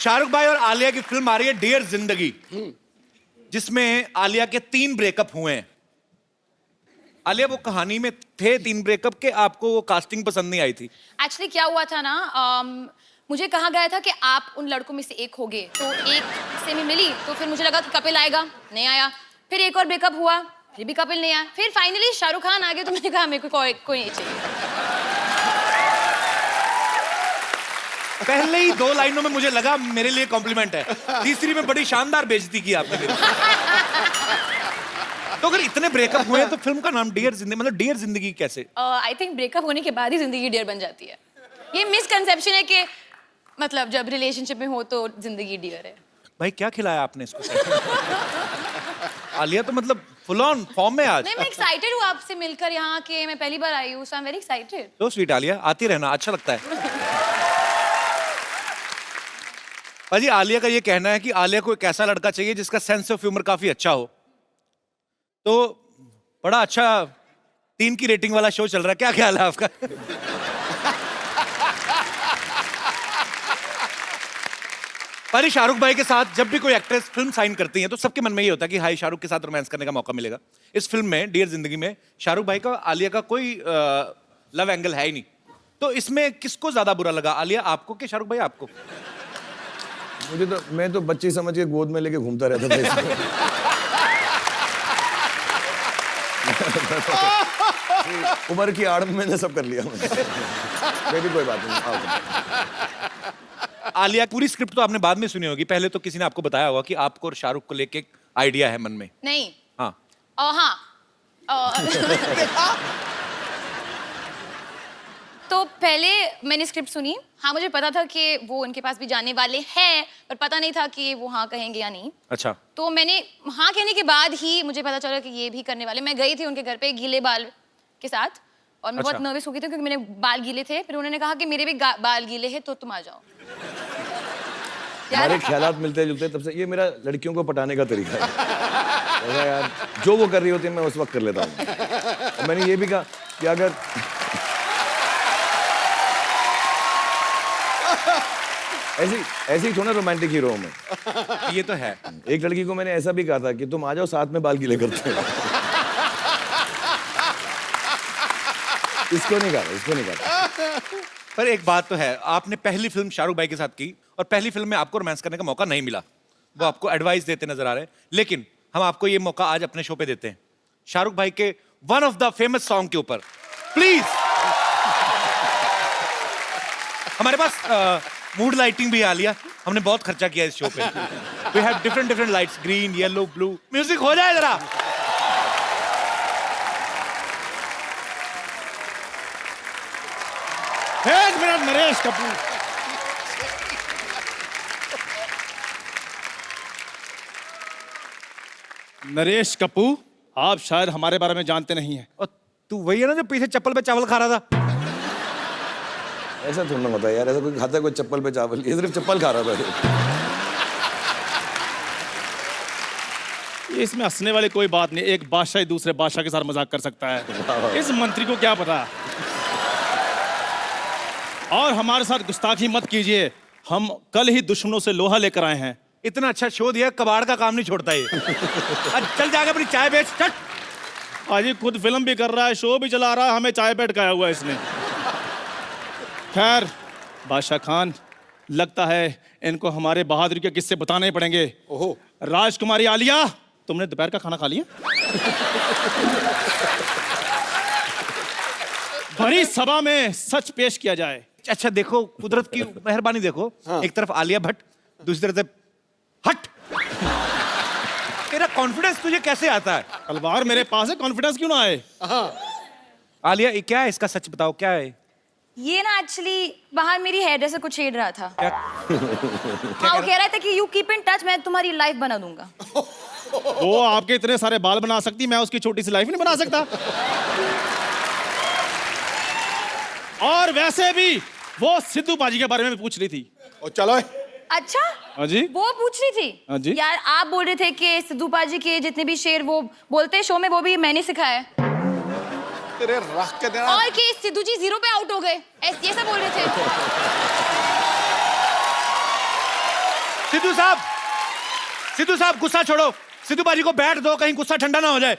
शाहरुख भाई और आलिया की फिल्म आ रही है डियर जिंदगी, जिसमें आलिया के 3 ब्रेकअप हुए हैं। आलिया, वो कहानी में थे 3 ब्रेकअप के, आपको वो कास्टिंग पसंद नहीं आई थी? एक्चुअली क्या हुआ था ना, मुझे कहा गया था कि आप उन लड़कों में से एक होगे, तो एक से मैं मिली तो फिर मुझे लगा कि कपिल आएगा, नहीं आया। फिर एक और ब्रेकअप हुआ, फिर भी कपिल नहीं आया। फिर फाइनली शाहरुख खान आ गए, तो मैंने कहा मेरे को कोई नहीं चाहिए। पहले ही 2 लाइनों में मुझे लगा मेरे लिए कॉम्प्लीमेंट है, तीसरी में बड़ी शानदार बेइज्जती की आपने मेरी। तो अगर इतने ब्रेकअप हुए हैं तो फिल्म का नाम डियर जिंदगी, मतलब डियर जिंदगी कैसे? आई थिंक ब्रेकअप होने के बाद ही जिंदगी डियर बन जाती है। ये मिसकंसेप्शन है कि मतलब जब रिलेशनशिप में हो तो जिंदगी डियर है। भाई क्या खिलाया आपने इसको? आलिया तो मतलब फुल ऑन फॉर्म में आज। नहीं, मैं एक्साइटेड हूँ आपसे मिलकर यहाँ के, मैं पहली बार आई हूँ, सो आई एम वेरी एक्साइटेड। तो स्वीट आलिया, आती रहना, अच्छा लगता है। भाजी, आलिया का ये कहना है कि आलिया को एक ऐसा लड़का चाहिए जिसका सेंस ऑफ ह्यूमर काफी अच्छा हो। तो बड़ा अच्छा 3 की रेटिंग वाला शो चल रहा है, क्या ख्याल है आपका? पर शाहरुख भाई के साथ जब भी कोई एक्ट्रेस फिल्म साइन करती है तो सबके मन में ये होता है कि हाई शाहरुख के साथ रोमांस करने का मौका मिलेगा। इस फिल्म में डियर जिंदगी में शाहरुख भाई का आलिया का कोई लव एंगल है ही नहीं। तो इसमें किसको ज्यादा बुरा लगा, आलिया आपको कि शाहरुख भाई आपको? मुझे तो, मैं तो बच्ची समझ के गोद में लेके घूमता रहता था। उम्र की आड़ में मैंने सब कर लिया। भी कोई बात नहीं। आलिया, पूरी स्क्रिप्ट तो आपने बाद में सुनी होगी, पहले तो किसी ने आपको बताया होगा कि आपको और शाहरुख को लेके एक आइडिया है मन में? नहीं। हाँ। तो पहले मैंने स्क्रिप्ट सुनी, हाँ मुझे पता था कि वो उनके पास भी जाने वाले हैं, पर पता नहीं था कि वो हाँ कहेंगे या नहीं। अच्छा। तो मैंने हाँ कहने के बाद ही मुझे पता चला कि ये भी करने वाले। मैं गई थी उनके घर पे गीले बाल के साथ, और मैं बहुत नर्वस हो गई थी क्योंकि मेरे बाल गीले थे। फिर उन्होंने कहा कि मेरे भी बाल गीले हैं तो तुम आ जाओ। हमारे ख्यालात मिलते जुलते, तब से ये मेरा लड़कियों को पटाने का तरीका है। यार जो वो कर रही होती है मैं उस वक्त कर लेता हूँ। और मैंने ये भी कहा कि अगर ऐसे ही थोड़ा रोमांटिक हीरो हूं मैं। ये तो है। एक लड़की को मैंने ऐसा भी कहा था कि तुम आ जाओ, साथ में बाल गीले करते हैं। इसको नहीं कहा। पर एक बात तो है, आपने पहली फिल्म शाहरुख भाई के साथ की और पहली फिल्म में आपको रोमांस करने का मौका नहीं मिला। वो आपको एडवाइस देते नजर आ रहे हैं, लेकिन हम आपको ये मौका आज अपने शो पे देते हैं, शाहरुख भाई के one of the famous song के ऊपर। प्लीज। हमारे पास मूड लाइटिंग भी आ लिया, हमने बहुत खर्चा किया इस शो पे। We have different lights, green, yellow, blue. Music हो जाए जरा। एक मिनट, नरेश कपूर। नरेश कपूर, आप शायद हमारे बारे में जानते नहीं हैं। और तू वही है ना जो पीछे चप्पल पे चावल खा रहा था? ऐसा थोड़ा होता है यार, ऐसा कोई खाता है कोई चप्पल पे चावल? ये सिर्फ चप्पल खा रहा था। इसमें हंसने वाली कोई बात नहीं, एक बादशाह दूसरे बादशाह के साथ मजाक कर सकता है, इस मंत्री को क्या पता। और हमारे साथ गुस्ताखी मत कीजिए, हम कल ही दुश्मनों से लोहा लेकर आए हैं। इतना अच्छा शो दिया, कबाड़ का काम नहीं छोड़ता ये। चल जाके अपनी चाय बेच, चल। आज खुद फिल्म भी कर रहा है, शो भी चला रहा है, हमें चाय पे अटकाया हुआ है इसने। खैर बादशाह खान, लगता है इनको हमारे बहादुरी के किस्से बताने पड़ेंगे। ओहो। राजकुमारी आलिया, तुमने दोपहर का खाना खा लिया? भरी सभा में सच पेश किया जाए। अच्छा देखो, कुदरत की मेहरबानी देखो। हाँ। एक तरफ आलिया भट्ट, दूसरी तरफ हट। तेरा कॉन्फिडेंस तुझे कैसे आता है? तलवार मेरे पास है, कॉन्फिडेंस क्यों ना आए? आलिया, ये क्या है, इसका सच बताओ, क्या है ये? ना एक्चुअली बाहर मेरी हेयर ड्रेसर को छेड़ रहा था। क्या? हाँ, वो कह रहा था कि यू कीप इन टच, मैं तुम्हारी लाइफ बना दूंगा। वो आपके इतने सारे बाल बना सकती, मैं उसकी छोटी सी लाइफ नहीं बना सकता। और वैसे भी वो सिद्धू बाजी के बारे में पूछ रही थी। और चलो। अच्छा, हाँ जी, वो पूछ रही थी। हाँ जी। यार आप बोल रहे थे कि सिद्धू बाजी के जितने भी शेर वो बोलते हैं शो में, वो भी मैंने सिखाया है। तेरे रख के देना। और कि सिद्धू जी 0 पे आउट हो गए, ये सब बोल रहे थे। सिद्धू साहब गुस्सा छोड़ो, सिद्धू बाजी को बैठ दो, कहीं गुस्सा ठंडा ना हो जाए।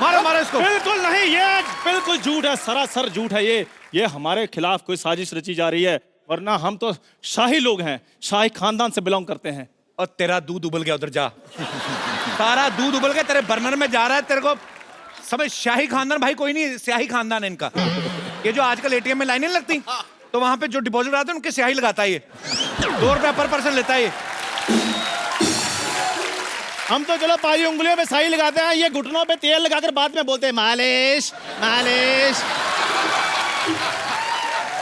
मारो मारो इसको। बिल्कुल नहीं, ये बिल्कुल झूठ है, सरासर झूठ है ये हमारे खिलाफ कोई साजिश रची जा रही है, वरना हम तो शाही लोग हैं, शाही खानदान से बिलोंग करते हैं। और तेरा दूध उबल गया, उधर जा। सारा दूध उबल गया, तेरे बर्नर में जा रहा है, तेरे को समझ। शाही खानदान भाई कोई नहीं, स्याही खानदान है इनका। ये जो आजकल एटीएम में लाइनें लगती, तो वहां पे जो डिपॉजिट आते हैं उनके स्याही लगाता है ये, 2 रुपया पर पर्सन लेता है ये। हम तो चलो पाई उंगलियों पे साई लगाते हैं, ये घुटनों पे तेल लगाकर बाद में बोलते हैं मालिश मालिश।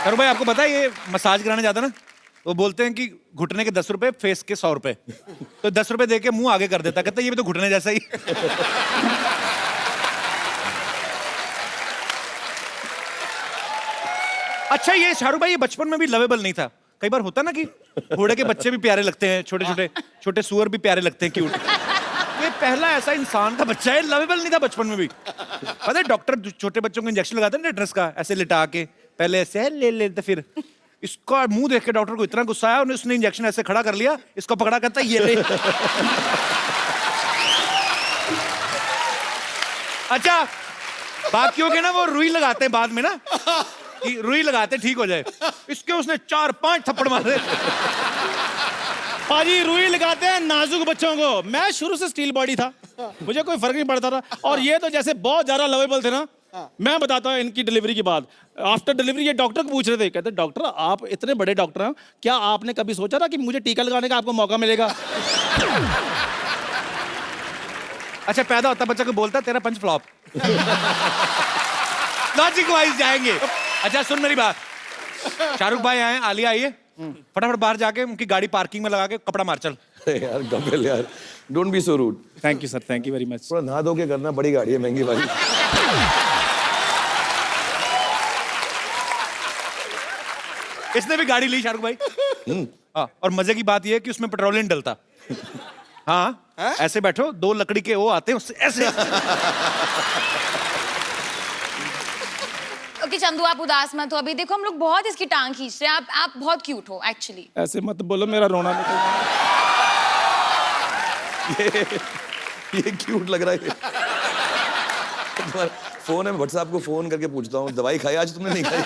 अरे भाई आपको पता है ये मसाज कराने जाता ना, वो बोलते हैं कि घुटने के 10 रुपए, फेस के 100 रुपए। तो 10 रुपए दे के मुंह आगे कर देता, कहता ये भी तो घुटने जैसा ही। अच्छा ये शाहरुख भाई ये बचपन में भी लवेबल नहीं था? कई बार होता ना कि घोड़े के बच्चे भी प्यारे लगते हैं, छोटे सुअर भी प्यारे लगते हैं, क्यूट। ये पहला ऐसा इंसान का बच्चा है, लवेबल नहीं था बचपन में भी। पता है डॉक्टर छोटे बच्चों को इंजेक्शन लगाते हैं टेटनस का, ऐसे लिटा के, पहले ऐसे ले लेते, फिर इसका मुंह देख के डॉक्टर को इतना गुस्सा आया, उसने इंजेक्शन ऐसे खड़ा कर लिया, इसको पकड़ा, कहता ये ले। अच्छा बाकियों के ना वो रुई लगाते हैं बाद में ना, कि रुई लगाते ठीक हो जाए, इसके उसने 4-5 थप्पड़ मारे। पाजी रुई लगाते हैं नाजुक बच्चों को, मैं शुरू से स्टील बॉडी था, मुझे कोई फर्क नहीं पड़ता था। और ये तो जैसे बहुत ज्यादा लवेबल थे ना। मैं बताता हूँ इनकी डिलीवरी के बाद, आफ्टर डिलीवरी ये डॉक्टर को पूछ रहे थे, कहते डॉक्टर आप इतने बड़े डॉक्टर हैं, क्या आपने कभी सोचा था कि मुझे टीका लगाने का आपको मौका मिलेगा? अच्छा पैदा होता बच्चा को बोलता तेरा पंच फ्लॉप। लॉजिक वाइज जाएंगे। अच्छा सुन मेरी बात, शाहरुख भाई आए, आलिया आई है, फटाफट बाहर जाके उनकी गाड़ी पार्किंग में लगा के कपड़ा मार चल। यार कपिल यार, don't be so rude. Thank you sir, thank you very much. थोड़ा नहा धो के करना, बड़ी गाड़ी है, महंगी वाली। इसने भी गाड़ी ली शाहरुख भाई। हाँ, और मजे की बात यह है कि उसमें पेट्रोल नहीं डलता। हाँ ऐसे बैठो, 2 लकड़ी के वो आते हैं उससे ऐसे। ओके चंदू आप उदास मत हो, अभी देखो हम लोग बहुत इसकी टांग खींच रहे हैं, आप बहुत क्यूट हो एक्चुअली। ऐसे मत बोलो, मेरा रोना निकल ये क्यूट लग रहा है। तुम्हारा फोन है, व्हाट्सएप को फोन करके पूछता हूँ दवाई खाई आज तुमने? नहीं खाई।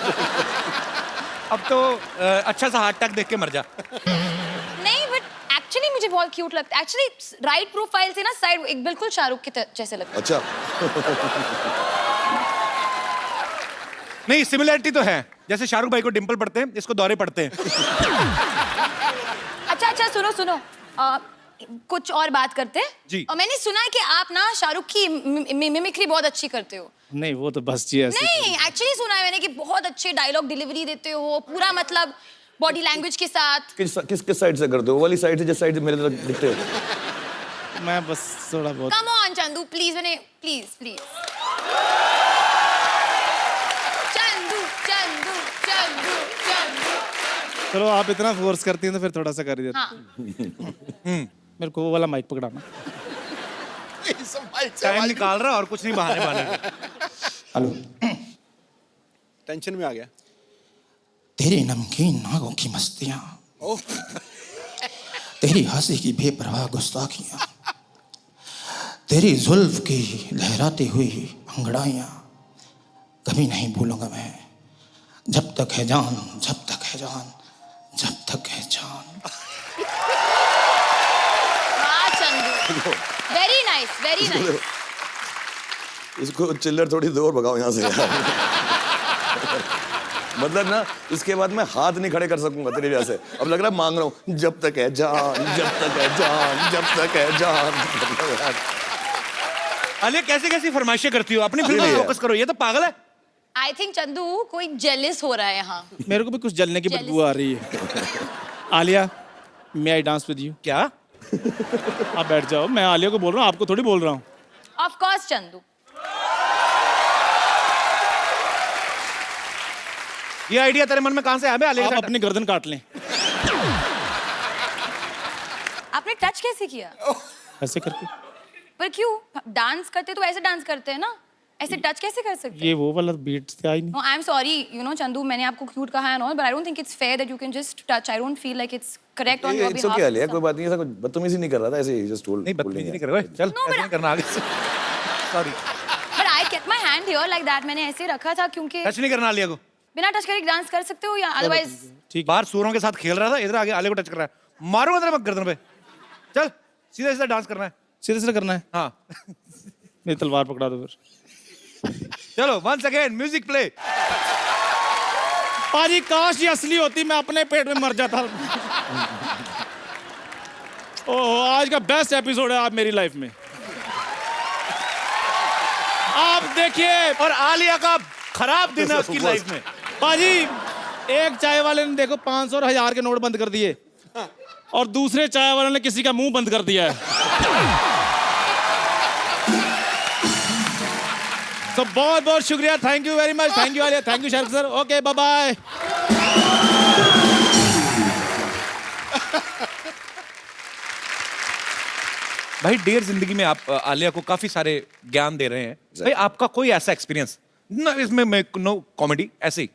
अब तो अच्छा सा हार्ट अटैक देख के मर जा। नहीं बट एक्चुअली मुझे बहुत क्यूट लगता है, एक्चुअली राइट प्रोफाइल से ना साइड एक बिल्कुल शाहरुख के जैसे लगता है। अच्छा। नहीं सिमिलरिटी तो है, जैसे शाहरुख भाई को डिंपल पड़ते हैं, इसको दौरे पड़ते हैं। अच्छा सुनो कुछ और बात करते हैं जी। और मैंने सुना है कि आप ना शाहरुख की मिमिक्री बहुत अच्छी करते हो। नहीं वो तो बस जी ऐसे। नहीं एक्चुअली सुना है मैंने कि बहुत अच्छे डायलॉग डिलीवरी देते हो, पूरा मतलब बॉडी लैंग्वेज के साथ। किस साइड से करते हो? वाली साइड से, जिस साइड से मेरे तरफ दिखते हो? मैं बस थोड़ा बहुत। कम ऑन चंदू प्लीज, मैंने प्लीज चंदू चलो आप इतना फोर्स करती हैं तो फिर थोड़ा सा कर देते। हाँ। मेरे को वो वाला माइक पकड़ाना। टाइम निकाल रहा और कुछ नहीं, बहाने। हेलो, टेंशन में आ गया। तेरी नमकीन नागों की मस्तियां, तेरी हंसी की बेपरवाह गुस्ताखियां, तेरी जुल्फ की लहराती हुई अंगड़ाइयां कभी नहीं भूलूंगा मैं, जब तक है जान, जब तक है जान, जब तक है जान। वाह चंदू, वेरी नाइस। इसको चिल्लर थोड़ी दूर भगाओ यहाँ से यार। मतलब ना इसके बाद मैं हाथ नहीं खड़े कर सकूंगा तेरी वजह से। अब लग रहा है मांग रहा हूँ, जब तक है जान, जब तक है जान, जब तक है जान। अरे कैसी फरमाइशें करती हो, अपनी फिल्म में फोकस करो, ये तो पागल है। आई थिंक चंदू कोई जेलिस हो रहा है यहाँ। मेरे को भी कुछ जलने की बदबू आ रही है। आलिया मे आई डांस विद यू? क्या? आप बैठ जाओ, मैं आलिया को बोल रहा हूँ, आपको थोड़ी बोल रहा हूँ। Of course Chandu. ये आइडिया तेरे मन में कहां से आया? आलिया के आप साथ? अपनी गर्दन काट लें। आपने टच कैसे किया? ऐसे करके। पर क्यों? डांस करते तो ऐसे डांस करते हैं ना, ऐसे टच कैसे कर सकते ये वो वाला बीट से आई नहीं। No, I'm sorry, you know, Chandu, मैंने आपको क्यूट कहा and all, but I don't think it's fair that you can just touch. I don't feel like it's correct on your it's behalf. Okay Alia, कोई बात नहीं, ऐसा कुछ बदतमीजी नहीं कर रहा था, ऐसे ही जस्ट टोल्ड नहीं बदतमीजी नहीं कर रहा चल No, ऐसे नहीं करना आगे से sorry But I kept my hand here like that. मैंने ऐसे रखा था क्योंकि टच नहीं करना आलिया को बिना टच करे डांस कर सकते हो या otherwise ठीक बाहर सूरों के साथ खेल रहा था, इधर आगे आलिया को टच कर रहा है, मारूंगा तेरे गर्दन पे, चल सीधा सीधा डांस करना है। सीधे सीधे करना है। हाँ मेरी तलवार पकड़ा दो फिर। चलो वंस अगेन म्यूजिक प्ले। पाजी काश ये असली होती, मैं अपने पेट में मर जाता। ओह, आज का बेस्ट एपिसोड है आप मेरी लाइफ में। आप देखिए और आलिया का खराब दिन है उसकी लाइफ में। पाजी, एक चाय वाले ने देखो 500 और 1000 के नोट बंद कर दिए और दूसरे चाय वाले ने किसी का मुंह बंद कर दिया है। तो बहुत बहुत शुक्रिया, thank you very much, thank you Alia, thank you Shahrukh sir, okay bye bye. भाई डियर जिंदगी में आप आलिया को काफी सारे ज्ञान दे रहे हैं भाई, आपका कोई ऐसा एक्सपीरियंस ना, इसमें मैं नो कॉमेडी ऐसे ही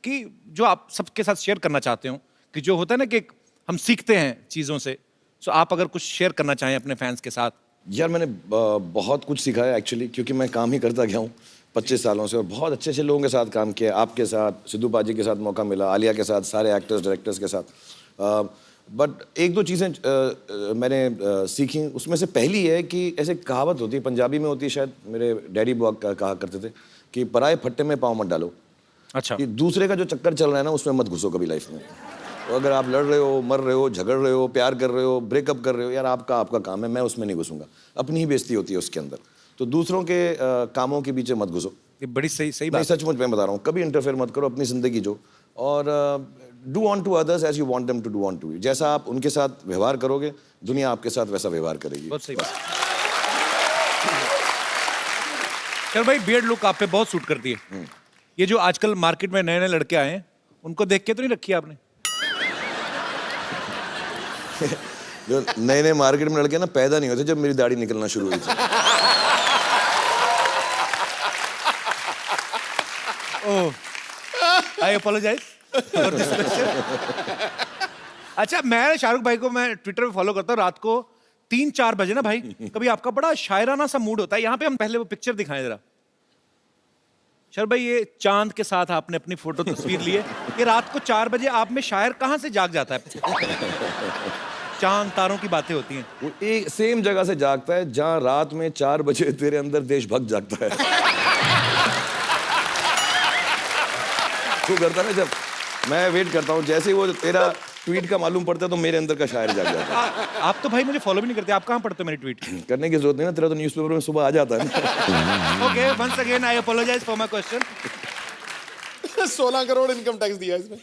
कि जो आप सबके साथ शेयर करना चाहते हो, कि जो होता है ना कि हम सीखते हैं चीजों से, सो आप अगर कुछ शेयर करना चाहें अपने फैंस के साथ। यार मैंने बहुत कुछ सीखा है एक्चुअली, क्योंकि मैं काम ही करता गया हूँ 25 सालों से और बहुत अच्छे अच्छे लोगों के साथ काम किया, आपके साथ, सिद्धू पाजी के साथ मौका मिला, आलिया के साथ, सारे एक्टर्स डायरेक्टर्स के साथ। बट एक दो चीज़ें मैंने सीखी, उसमें से पहली है कि ऐसे कहावत होती है, पंजाबी में होती है शायद, मेरे डैडी बुआ कहा करते थे कि पराए फट्टे में पाँव मत डालो। अच्छा। कि दूसरे का जो चक्कर चल रहा है ना, उसमें मत घुसो कभी लाइफ में। तो अगर आप लड़ रहे हो, मर रहे हो, झगड़ रहे हो, प्यार कर रहे हो, ब्रेकअप कर रहे हो, यार आपका काम है, मैं उसमें नहीं घुसूंगा, अपनी ही बेइज्जती होती है उसके अंदर। तो दूसरों के कामों के पीछे मत घुसो। ये बड़ी सही मैं बात। सचमुच में बता रहा हूँ, कभी इंटरफेयर मत करो, अपनी जिंदगी जो, और do on to others as you want them to do on to you. जैसा आप उनके साथ व्यवहार करोगे, दुनिया आपके साथ वैसा व्यवहार करेगी। बहुत सही बात। चल भाई, बियर्ड लुक आप पे बहुत सूट करती है। ये जो आजकल मार्केट में नए नए लड़के आए हैं, उनको देख के तो नहीं रखी आपने? जो नए नए मार्केट में लड़के ना पैदा नहीं होते जब मेरी दाढ़ी निकलना शुरू हुई थी। आई अपोलोजाइज फॉर दिस क्वेश्चन। अच्छा, मैं शाहरुख भाई को मैं ट्विटर पे फॉलो करता हूँ, रात को 3-4 बजे ना भाई, कभी आपका बड़ा शायराना सा मूड होता है। यहाँ पे हम पहले वो पिक्चर दिखाएं जरा। शर भाई, ये चांद के साथ आपने अपनी फोटो तस्वीर ली है, कि रात को 4 बजे आप में शायर कहाँ से जाग जाता है? चांद तारों की बातें होती हैं। वो एक सेम जगह से जागता है जहाँ रात में 4 बजे तेरे अंदर देशभक्त जागता है। तू करता ना, जब मैं वेट करता हूँ, जैसे ही वो तेरा ट्वीट का मालूम पड़ता है तो मेरे अंदर का शायर जाग जाता है। आप तो भाई मुझे फॉलो भी नहीं करते, आप कहाँ पढ़ते हो मेरी ट्वीट? करने की जरूरत नहीं ना, तेरा तो न्यूज़पेपर में सुबह आ जाता है ना। Okay, once again I apologise for my question. 16 crore income tax दिया इसने।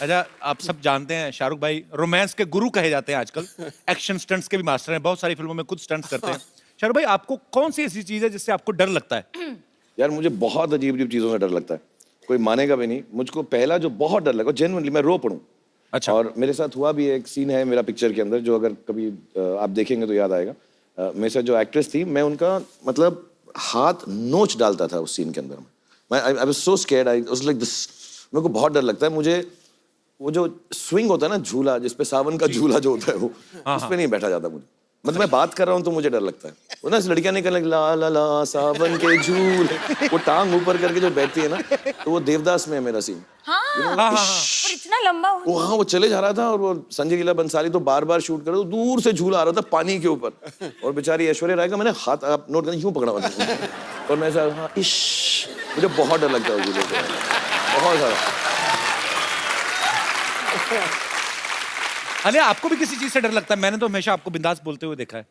अच्छा, आप सब जानते हैं शाहरुख भाई रोमांस के गुरु कहे जाते हैं आजकल, एक्शन स्टंट्स के भी मास्टर हैं, बहुत सारी फिल्मों में खुद स्टंट्स करते हैं। शाहरुख भाई, आपको कौन सी ऐसी चीज है जिससे आपको डर लगता है? यार मुझे बहुत अजीब अजीब चीज़ों से डर लगता है, कोई मानेगा भी नहीं। मुझको पहला जो बहुत डर लगा, जेन्युइनली मैं रो पड़ूं। अच्छा। और मेरे साथ हुआ भी, एक सीन है मेरा पिक्चर के अंदर, जो अगर कभी आप देखेंगे तो याद आएगा। मेरे साथ जो एक्ट्रेस थी, मैं उनका मतलब हाथ नोच डालता था उस सीन के अंदर। मैं I was so scared, I was like this. मेरे को बहुत डर लगता है। मुझे वो जो स्विंग होता है ना, झूला जिसपे सावन का झूला जो होता है, वो उस पे नहीं बैठा जाता मुझे। मतलब मैं बात कर रहा हूँ तो मुझे डर लगता है। वो ना लड़कियां निकल ला ला ला सावन के झूले, वो टांग ऊपर करके जो बैठती है ना, तो वो देवदास में है मेरा सीन। हाँ, और इतना लंबा हो। वो हाँ, वो चले जा रहा था और वो संजय लीला बंसाली तो बार बार शूट कर रहा था, दूर से झूला आ रहा था पानी के ऊपर, और बेचारी ऐश्वर्या राय का मैंने हाथ, आप नोट करना, यूं पकड़ा हुआ था और मैं ऐसा, हाँ इश, मुझे बहुत डर लगता है झूले से, बहुत सारा। अरे आपको भी किसी चीज से डर लगता है? मैंने तो हमेशा आपको बिंदास बोलते हुए देखा है।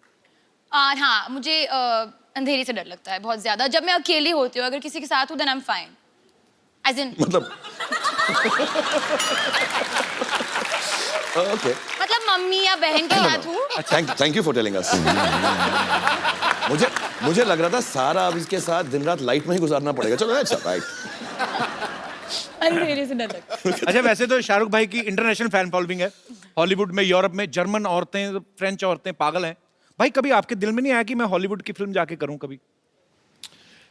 हाँ, मुझे अंधेरे से डर लगता है बहुत ज्यादा। जब मैं अकेली होती हूँ, अगर किसी के साथ हूँ, then I am fine. As in मतलब ओके, मतलब मम्मी या बहन के साथ हूँ। Thank you for telling us. मुझे लग रहा था सारा अब इसके साथ दिन रात लाइट में ही गुजारना पड़ेगा। चलो अच्छा, राइट। अंधेरे से डर लगता है। अच्छा, वैसे तो शाहरुख भाई की इंटरनेशनल फैन फॉलोइंग है, हॉलीवुड में, यूरोप में जर्मन औरतें, फ्रेंच औरतें पागल हैं। भाई कभी आपके दिल में नहीं आया कि मैं हॉलीवुड की फिल्म जाके करूं कभी?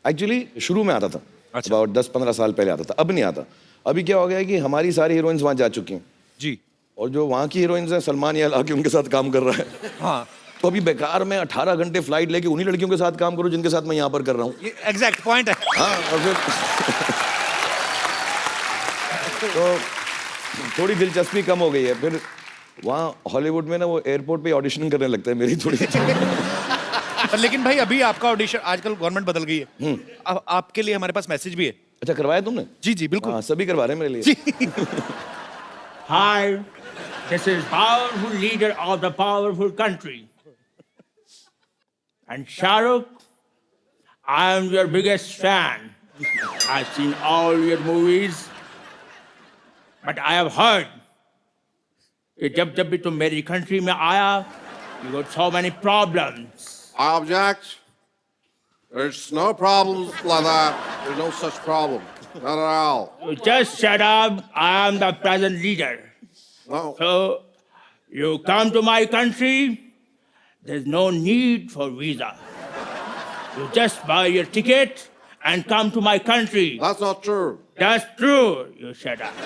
एक्चुअली शुरू में आता था, अच्छा। about 10-15 साल पहले आता था, अब नहीं आता। अभी क्या हो गया है कि हमारी सारी हीरोइंस वहाँ जा चुकी हैं, जी और जो वहाँ की हीरोइंस हैं, सलमान यार आके उनके साथ काम कर रहा है। हाँ, तो अभी बेकार में 18 घंटे फ्लाइट लेके उन्हीं लड़कियों के साथ काम करूं जिनके साथ मैं यहाँ पर कर रहा हूँ। ये एग्जैक्ट पॉइंट है। हाँ, और फिर तो थोड़ी दिलचस्पी कम हो गई है। फिर वहाँ हॉलीवुड में ना वो एयरपोर्ट पे ऑडिशन करने लगता है मेरी थोड़ी। लेकिन भाई अभी आपका ऑडिशन, आजकल गवर्नमेंट बदल गई है, अब आपके लिए हमारे पास मैसेज भी है। अच्छा, करवाया तुमने? जी जी बिल्कुल। हाँ, सभी करवा रहे हैं मेरे लिए। Hi, this is powerful leader of the powerful country. And Shah Rukh, I am your biggest fan. I've seen all your movies. But I have heard कि जब भी तुम मेरी country में आया, you got so many problems. I object. There's no problems like that. There's no such problem. Not at all. You just shut up. I am the present leader. No. So, you come to my country, there's no need for visa. You just buy your ticket and come to my country. That's not true. That's true. You shut up.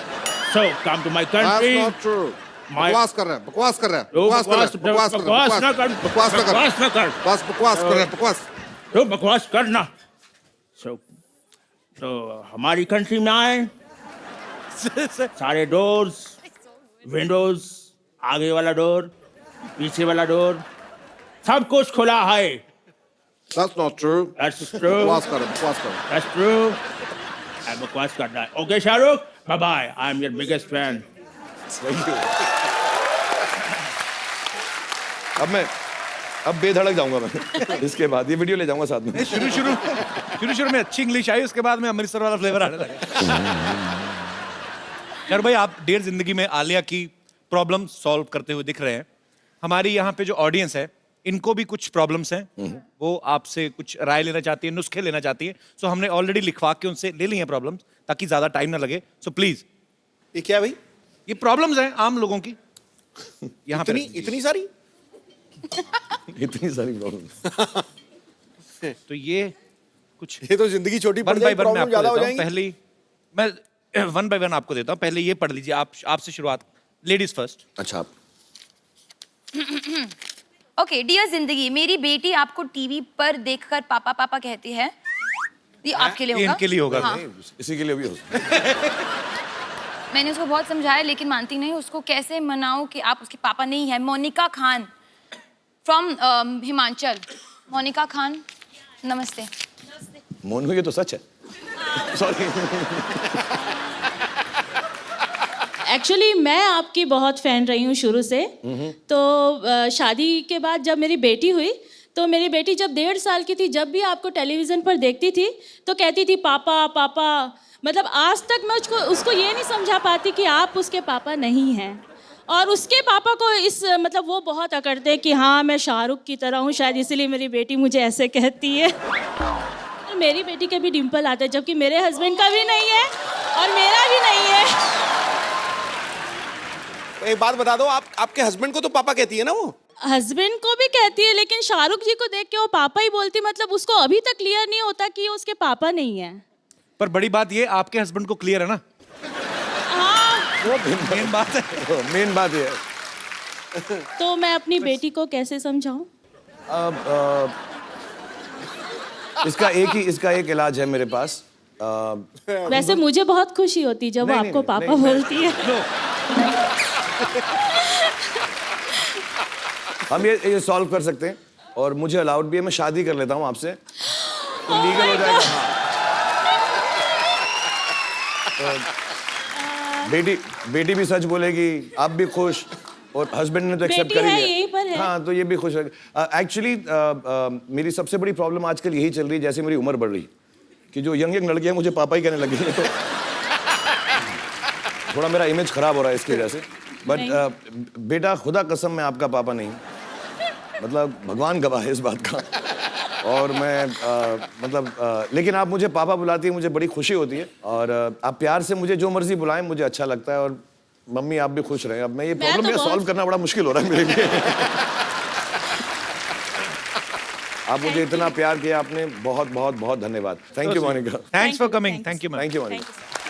So, come to my country. That's not true. My- बकवास कर रहे हैं, बकवास कर रहे हैं, तो बकवास कर रहे हैं, बकवास कर रहे हैं, बकवास ना कर, बकवास ना कर, बकवास ना कर। बस बकवास कर रहे हैं, बकवास। तो बकवास करना। तो हमारी कंट्री में आए, सारे डोर्स, विंडोज, आगे वाला डोर, पीछे वाला डोर, सब कुछ खुला है। That's not true. That's true. बकवास कर रहे हैं, बकवास कर रहे हैं। That's true. I बकवास करना है। Okay, Shahrukh, bye bye. I'm your biggest fan. अब बेधड़क जाऊंगा मैं। इसके बाद ये वीडियो ले जाऊंगा साथ में। शुरू में अच्छी इंग्लिश आई, उसके बाद में अमृतसर वाला फ्लेवर आने लगा। यार भाई आप डियर जिंदगी में आलिया की प्रॉब्लम सॉल्व करते हुए दिख रहे हैं। हमारी यहाँ पे जो ऑडियंस है, इनको भी कुछ प्रॉब्लम्स हैं, वो आपसे कुछ राय लेना चाहती है, नुस्खे लेना चाहती है। सो हमने ऑलरेडी लिखवा के उनसे ले ली हैं प्रॉब्लम्स, ताकि ज्यादा टाइम ना लगे। सो प्लीज, ये क्या है भाई? ये प्रॉब्लम्स हैं आम लोगों की यहाँ पे। इतनी सारी? इतनी सारी प्रॉब्लम। तो ये कुछ ये तो जिंदगी छोटी पड़ वन बाय जाएगी, वन मैं प्रॉब्लम आपको ज्यादा हो देता हूँ। जाएंगी। पहले मैं वन बाय वन आपको देता हूँ। पहले ये पढ़ लीजिए, आपसे शुरुआत, लेडीज फर्स्ट। अच्छा, ओके, डियर जिंदगी, मेरी बेटी आपको टीवी पर देखकर पापा पापा कहती है। ये आपके लिए ये होगा। इनके लिए होगा। हाँ। इसी के लिए भी हो सकता है। मैंने उसको बहुत समझाया लेकिन मानती नहीं। उसको कैसे मनाऊं कि आप उसके पापा नहीं है। मोनिका खान फ्रॉम हिमाचल। मोनिका खान, नमस्ते। मोनू, ये तो सच है। सॉरी। एक्चुअली मैं आपकी बहुत फ़ैन रही हूँ शुरू से। तो शादी के बाद जब मेरी बेटी हुई, तो मेरी बेटी जब 1.5 साल की थी, जब भी आपको टेलीविज़न पर देखती थी तो कहती थी पापा पापा। मतलब आज तक मैं उसको ये नहीं समझा पाती कि आप उसके पापा नहीं हैं। और उसके पापा को मतलब वो बहुत अकड़ते हैं कि हाँ मैं शाहरुख की तरह हूँ, शायद इसलिए मेरी बेटी मुझे ऐसे कहती है। और मेरी बेटी के भी डिम्पल आते हैं, जबकि मेरे हस्बैंड का भी नहीं है और मेरा भी नहीं है। एक बात बता दो, आपके हस्बैंड को तो पापा कहती है ना वो? हस्बैंड को भी कहती है, लेकिन शाहरुख जी को देख के वो पापा ही बोलती। मतलब उसको अभी तक क्लियर नहीं होता कि ये उसके पापा नहीं है। पर बड़ी बात ये, आपके हस्बैंड को क्लियर है ना? हाँ, वो मेन बात है। मेन बात ये है। तो मैं अपनी बेटी को कैसे समझाऊं? अब इसका एक इलाज है मेरे पास। वैसे मुझे बहुत खुशी होती जब वो नहीं, आपको नहीं, पापा नहीं, बोलती है। हम ये सॉल्व कर सकते हैं, और मुझे अलाउड भी है। मैं शादी कर लेता हूँ आपसे, तो लीगल हो जाएगा। हाँ। तो बेटी भी सच बोलेगी, आप भी खुश, और हस्बैंड ने तो एक्सेप्ट बेटी कर ही है, लिया। यहीं पर है। हाँ, तो ये भी खुश है। एक्चुअली मेरी सबसे बड़ी प्रॉब्लम आजकल यही चल रही है, जैसे मेरी उम्र बढ़ रही, कि जो यंग लड़कियां मुझे पापा ही कहने लगी हैं। तो थोड़ा मेरा इमेज खराब हो रहा है इसकी वजह से। बट बेटा, खुदा कसम मैं आपका पापा नहीं, मतलब भगवान गवाह है इस बात का। और मैं लेकिन आप मुझे पापा बुलाती है, मुझे बड़ी खुशी होती है। और आप प्यार से मुझे जो मर्जी बुलाएं, मुझे अच्छा लगता है। और मम्मी आप भी खुश रहे। अब मैं ये मैं प्रॉब्लम तो ये बहुत- सॉल्व करना बड़ा मुश्किल हो रहा है मेरे लिए। आप मुझे इतना प्यार किया आपने, बहुत बहुत बहुत धन्यवाद। Thank you Monica. Thanks for Thank you, coming, thanks. Thank you ma'am. Thank you Thank Monica. you, sir.